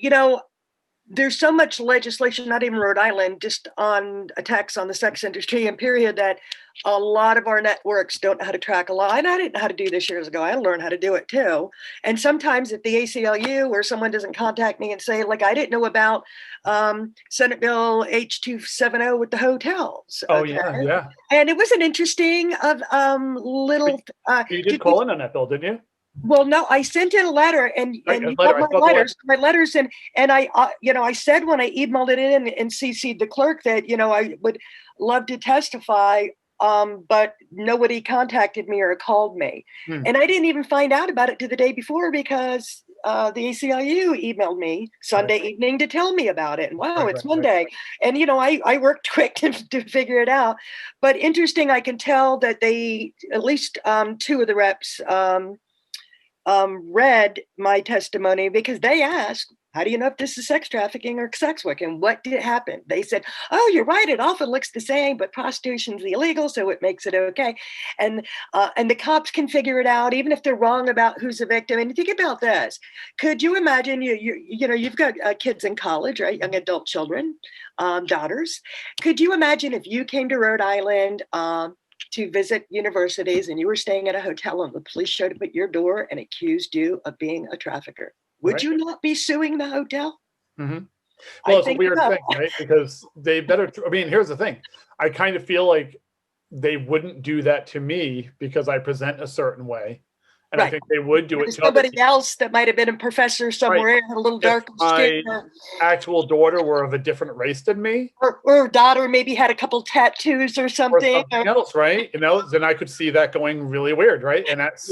you know, there's so much legislation, not even Rhode Island, just on attacks on the sex industry and period, that a lot of our networks don't know how to track a law. And I didn't know how to do this years ago. I had to learn how to do it too. And sometimes at the ACLU or someone doesn't contact me and say, like, I didn't know about Senate Bill H270 with the hotels. Oh, Okay. yeah. And it was an interesting little. You did call in on that bill, didn't you? Well, no, I sent in a letter, and Right, you letter, got my letters, and I, I said when I emailed it in and CC'd the clerk that, I would love to testify, but nobody contacted me or called me. And I didn't even find out about it to the day before because the ACLU emailed me Sunday evening to tell me about it. And wow, it's Monday. And, I worked quick to figure it out. But interesting, I can tell that they, at least two of the reps, read my testimony because they asked, how do you know if this is sex trafficking or sex work? And what did happen? They said, oh, you're right. It often looks the same, but prostitution's illegal, so it makes it okay. And the cops can figure it out, even if they're wrong about who's a victim. And think about this. Could you imagine, you've got kids in college, right? Young adult children, daughters. Could you imagine if you came to Rhode Island, to visit universities and you were staying at a hotel and the police showed up at your door and accused you of being a trafficker? Would you not be suing the hotel? Mm-hmm. Well, it's a weird thing, right? Because they better, here's the thing. I kind of feel like they wouldn't do that to me because I present a certain way. And I think they would do it to somebody else that might have been a professor somewhere, a little darker skin. My actual daughter were of a different race than me, or daughter maybe had a couple tattoos or something, or something else, right? Then I could see that going really weird, right? And that's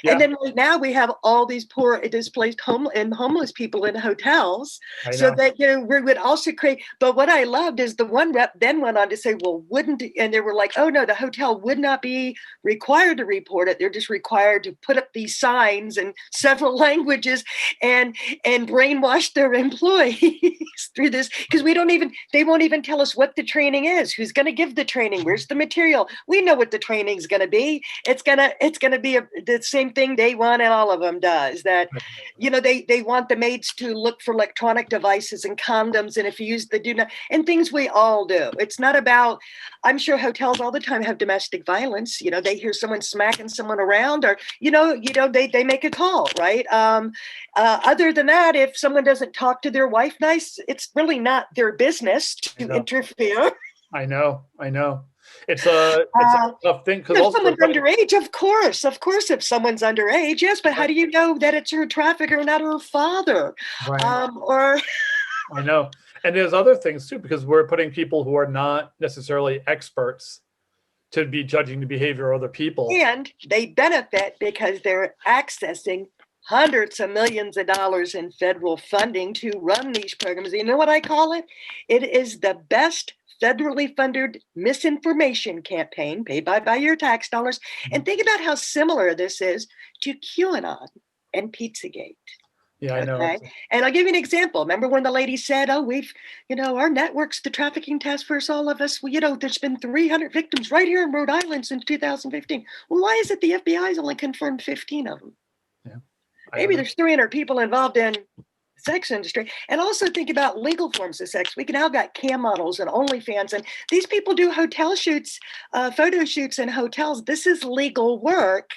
And then right now we have all these poor displaced homeless people in hotels. So that, we would also create, but what I loved is the one rep then went on to say, well, and they were like, oh no, the hotel would not be required to report it. They're just required to put up these signs in several languages and brainwash their employees through this. Because they won't even tell us what the training is, who's going to give the training, where's the material. We know what the training is going to be. It's going to be the same thing day one, and all of them does that. They want the maids to look for electronic devices and condoms, and if you use the do not, and things we all do. It's not about, I'm sure hotels all the time have domestic violence. They hear someone smacking someone around, or they make a call, right? Other than that, if someone doesn't talk to their wife nice, it's really not their business to interfere. I know. It's a tough thing because if someone's underage, of course, if someone's underage, yes, but how do you know that it's her trafficker, not her father? Right. I know, and there's other things too, because we're putting people who are not necessarily experts to be judging the behavior of other people, and they benefit because they're accessing hundreds of millions of dollars in federal funding to run these programs. You know what I call it? It is the best federally funded misinformation campaign paid by your tax dollars. And think about how similar this is to QAnon and Pizzagate. Yeah, I know. And I'll give you an example. Remember when the lady said, oh, we've, our networks, the trafficking task force, all of us, there's been 300 victims right here in Rhode Island since 2015. Well, why is it the FBI's only confirmed 15 of them? Yeah. Maybe there's 300 people involved in sex industry. And also think about legal forms of sex. We can now got cam models and OnlyFans, and these people do hotel shoots, photo shoots in hotels. This is legal work.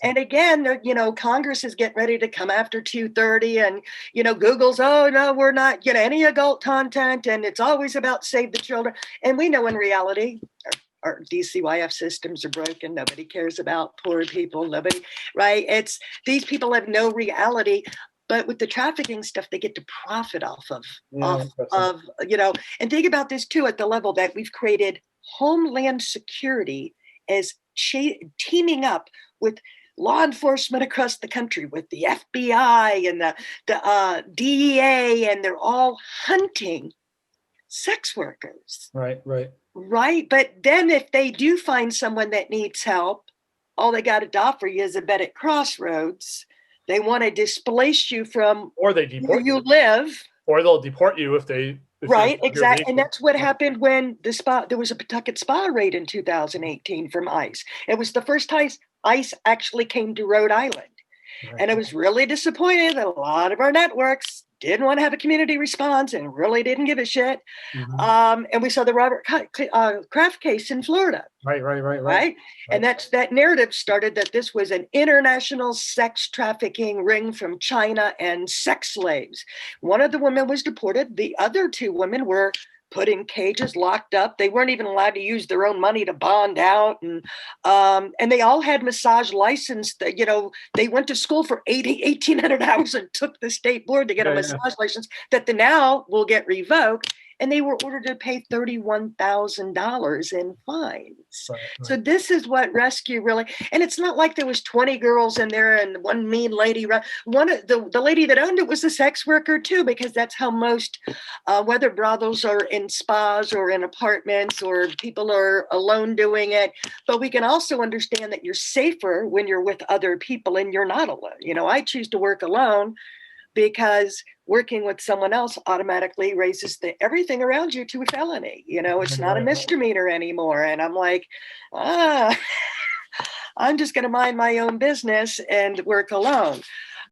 And again, Congress is getting ready to come after 230, and Google's, oh no, we're not any adult content, and it's always about save the children. And we know in reality our DCYF systems are broken. Nobody cares about poor people. Nobody, right? It's these people have no reality. But with the trafficking stuff, they get to profit off of, and think about this too, at the level that we've created Homeland Security as teaming up with law enforcement across the country, with the FBI and the DEA, and they're all hunting sex workers. Right. But then if they do find someone that needs help, all they got to offer you is a bed at Crossroads. They want to displace you from or they deport where you live. Or they'll deport you if they... Right, exactly. And that's what happened when there was a Pawtucket spa raid in 2018 from ICE. It was the first time ICE actually came to Rhode Island. Right. And I was really disappointed that a lot of our networks didn't want to have a community response and really didn't give a shit. And we saw the Robert Kraft case in Florida. Right. And that narrative started that this was an international sex trafficking ring from China and sex slaves. One of the women was deported. The other two women were put in cages, locked up. They weren't even allowed to use their own money to bond out. And they all had massage license that, they went to school for 1,800 hours and took the state board to get a massage license that now will get revoked. And they were ordered to pay $31,000 in fines. Right. So this is what rescue really, and it's not like there was 20 girls in there and one mean lady. One of the lady that owned it was a sex worker too, because that's how most, whether brothels are in spas or in apartments or people are alone doing it. But we can also understand that you're safer when you're with other people and you're not alone. I choose to work alone, because working with someone else automatically raises everything around you to a felony. It's not a misdemeanor anymore. And I'm like, I'm just going to mind my own business and work alone.